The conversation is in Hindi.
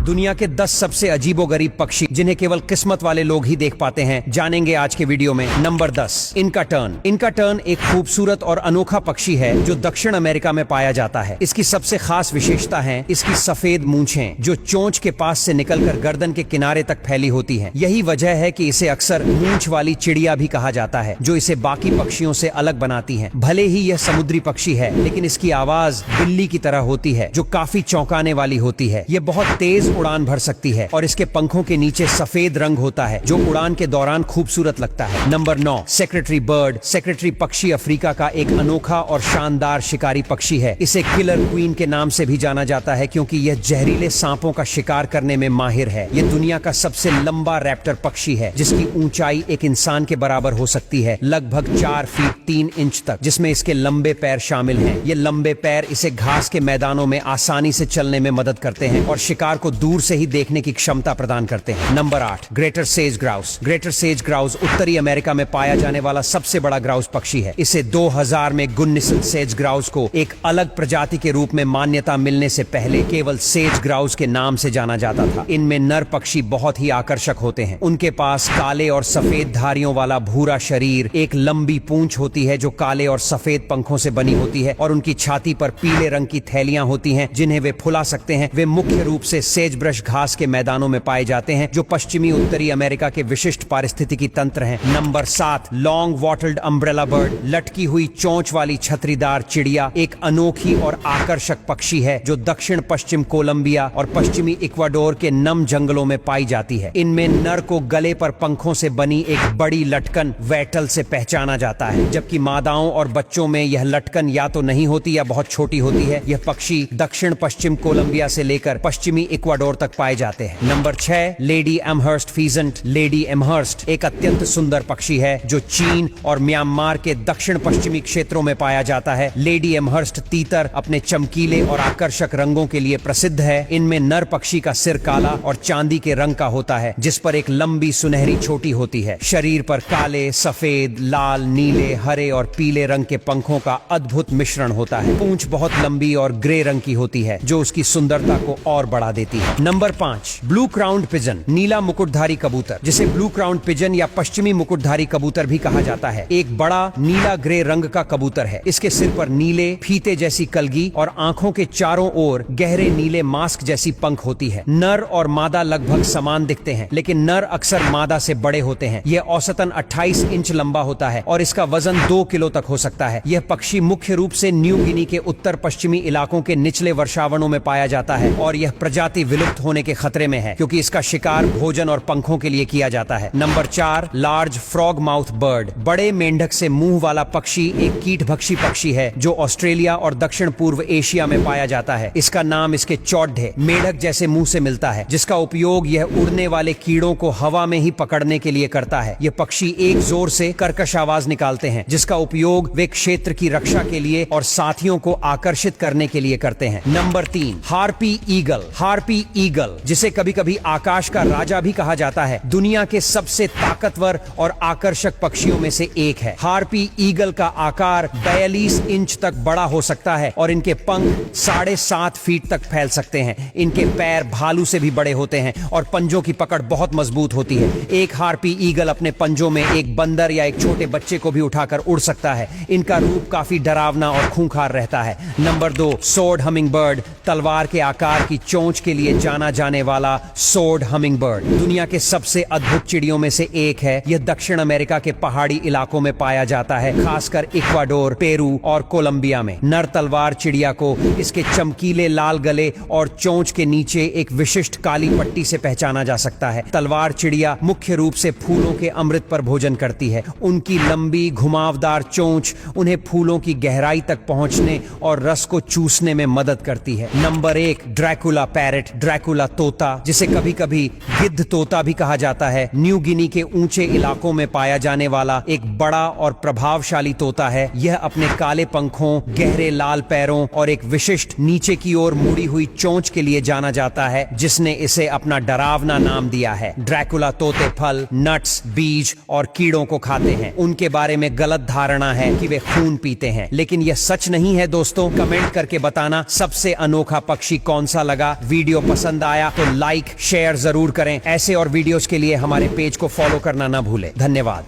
दुनिया के 10 सबसे अजीबोगरीब पक्षी जिन्हें केवल किस्मत वाले लोग ही देख पाते हैं, जानेंगे आज के वीडियो में। नंबर 10, इनका टर्न। इनका टर्न एक खूबसूरत और अनोखा पक्षी है जो दक्षिण अमेरिका में पाया जाता है। इसकी सबसे खास विशेषता है इसकी सफेद मूंछें जो चोंच के पास से निकलकर गर्दन के किनारे तक फैली होती हैं। यही वजह है कि इसे अक्सर मूंछ वाली चिड़िया भी कहा जाता है, जो इसे बाकी पक्षियों से अलग बनाती है। भले ही यह समुद्री पक्षी है, लेकिन इसकी आवाज बिल्ली की तरह होती है जो काफी चौंकाने वाली होती है। यह बहुत तेज उड़ान भर सकती है और इसके पंखों के नीचे सफेद रंग होता है जो उड़ान के दौरान खूबसूरत लगता है। Number 9, secretary bird. सेक्रेटरी पक्षी अफ्रीका का एक अनोखा और शानदार शिकारी पक्षी है। इसे किलर क्वीन के नाम से भी जाना जाता है क्योंकि यह जहरीले सांपों का शिकार करने में माहिर है। यह दुनिया का सबसे लंबा रैप्टर पक्षी है जिसकी ऊंचाई एक इंसान के बराबर हो सकती है, लगभग 4 फीट 3 इंच तक, जिसमें इसके लंबे पैर शामिल हैं। ये लंबे पैर इसे घास के मैदानों में आसानी से चलने में मदद करते हैं और शिकार को दूर से ही देखने की क्षमता प्रदान करते हैं। Number 8, greater says grouse. Greater says grouse उत्तरी अमेरिका में पाया जाने वाला सबसे बड़ा ग्राउस पक्षी है। इसे 2000 में गुन्निसन सेज ग्राउस को एक अलग प्रजाति के रूप में मान्यता मिलने से पहले केवल सेज ग्राउस के नाम से जाना जाता था। इनमें नर पक्षी बहुत ही आकर्षक होते हैं। उनके पास काले और सफेद धारियों वाला भूरा शरीर, एक लंबी पूंछ होती है जो काले और सफेद पंखों से बनी होती है और उनकी छाती पर पीले रंग की थैलियां होती हैं जिन्हें वे फुला सकते हैं। वे मुख्य रूप से सेजब्रश घास के मैदानों में पाए जाते हैं जो पश्चिमी उत्तरी अमेरिका के विशिष्ट पारिस्थितिकी तंत्र हैं। Number 7, long wattled umbrella bird. लटकी हुई चोंच वाली छतरीदार चिड़िया एक अनोखी और आकर्षक पक्षी है जो दक्षिण पश्चिम कोलंबिया और पश्चिमी इक्वाडोर के नम जंगलों में पाई जाती है। इनमें नर को गले पर पंखों से बनी एक बड़ी लटकन वैटल से पहचाना जाता है, जबकि मादाओं और बच्चों में यह लटकन या तो नहीं होती या बहुत छोटी होती है। यह पक्षी दक्षिण पश्चिम कोलंबिया से लेकर पश्चिमी इक्वाडोर तक पाए जाते हैं। Number 6, lady Amherst peasant. Lady Amherst एक अत्यंत सुंदर पक्षी है जो चीन और म्यांमार के दक्षिण पश्चिमी क्षेत्रों में पाया जाता है। लेडी एमहर्स्ट तीतर अपने चमकीले और आकर्षक रंगों के लिए प्रसिद्ध है। इनमें नर पक्षी का सिर काला और चांदी के रंग का होता है जिस पर एक लंबी सुनहरी चोटी होती है। शरीर पर काले, सफेद, लाल, नीले, हरे और पीले रंग के पंखों का अद्भुत मिश्रण होता है। पूंछ बहुत लंबी और ग्रे रंग की होती है जो उसकी सुंदरता को और बढ़ा देती है। Number 5, blue crowned pigeon. नीला मुकुटधारी कबूतर, जिसे ब्लू क्राउन्ड पिजन या पश्चिमी मुकुटधारी कबूतर भी कहा जाता है, एक बड़ा नीला ग्रे रंग का कबूतर है। इसके सिर पर नीले फीते जैसी कलगी और आंखों के चारों ओर गहरे नीले मास्क जैसी पंख होती है। नर और मादा लगभग समान दिखते हैं, लेकिन नर अक्सर मादा से बड़े होते हैं। यह औसतन 28 इंच लंबा होता है और इसका वजन 2 किलो तक हो सकता है। यह पक्षी मुख्य रूप से न्यू गिनी के उत्तर पश्चिमी इलाकों के निचले वर्षावनों में पाया जाता है और यह प्रजाति विलुप्त होने के खतरे में है क्योंकि इसका शिकार भोजन और पंखों के लिए किया जाता है। Number 4, large frog mouth bird. बड़े मेंढक से मुंह वाला पक्षी एक कीटभक्षी पक्षी है जो ऑस्ट्रेलिया और दक्षिण पूर्व एशिया में पाया जाता है। इसका नाम इसके चौढ़े मेंढक जैसे मुंह से मिलता है, जिसका उपयोग यह उड़ने वाले कीड़ों को हवा में ही पकड़ने के लिए करता है। यह पक्षी एक जोर से कर्कश आवाज निकालते हैं जिसका उपयोग वे क्षेत्र की रक्षा के लिए और साथियों को आकर्षित करने के लिए करते हैं। Number 3, harpy eagle. Harpy eagle, जिसे कभी कभी आकाश का राजा भी कहा जाता है, दुनिया के सबसे ताकतवर और आकर्षक पक्षियों में से एक है। हार्पी ईगल का आकार 42 इंच तक बड़ा हो सकता है और इनके पंख 7.5 फीट तक फैल सकते हैं। इनके पैर भालू से भी बड़े होते हैं और पंजों की पकड़ बहुत मजबूत होती है। एक हार्पी ईगल अपने पंजों में एक बंदर या एक छोटे बच्चे को भी उठाकर उड़ सकता है। इनका रूप काफी डरावना और खूंखार रहता है। Number 2, sword humming bird. तलवार के आकार की चोंच के लिए जाना जाने वाला सोर्ड हमिंग बर्ड दुनिया के सबसे अद्भुत चिड़ियों में से एक है। यह दक्षिण अमेरिका के पहाड़ी इलाकों में पाया जाता है, खासकर इक्वाडोर, पेरू और कोलंबिया में। नर तलवार चिड़िया को इसके चमकीले लाल गले और चोंच के नीचे एक विशिष्ट काली पट्टी से पहचाना जा सकता है। तलवार चिड़िया मुख्य रूप से फूलों के अमृत पर भोजन करती है। उनकी लंबी घुमावदार चोंच उन्हें फूलों की गहराई तक पहुंचने और रस को चूसने में मदद करती है। Number 1, Dracula parrot. ड्रैकुला तोता, जिसे कभी कभी गिद्ध तोता भी कहा जाता है, न्यू गिनी के ऊंचे इलाकों में पाया जाने वाला एक बड़ा और प्रभावशाली तोता है। यह अपने काले पंखों, गहरे लाल पैरों और एक विशिष्ट नीचे की ओर मुड़ी हुई चोंच के लिए जाना जाता है, जिसने इसे अपना डरावना नाम दिया है। ड्रैकुला तोते फल, नट्स, बीज और कीड़ों को खाते हैं। उनके बारे में गलत धारणा है कि वे खून पीते हैं, लेकिन यह सच नहीं है दोस्तों। कमेंट करके बताना सबसे अनोखा पक्षी कौन सा लगा। वीडियो पसंद आया तो लाइक शेयर जरूर करें। ऐसे और वीडियोस के लिए हमारे पेज को फॉलो करना ना भूलें। धन्यवाद।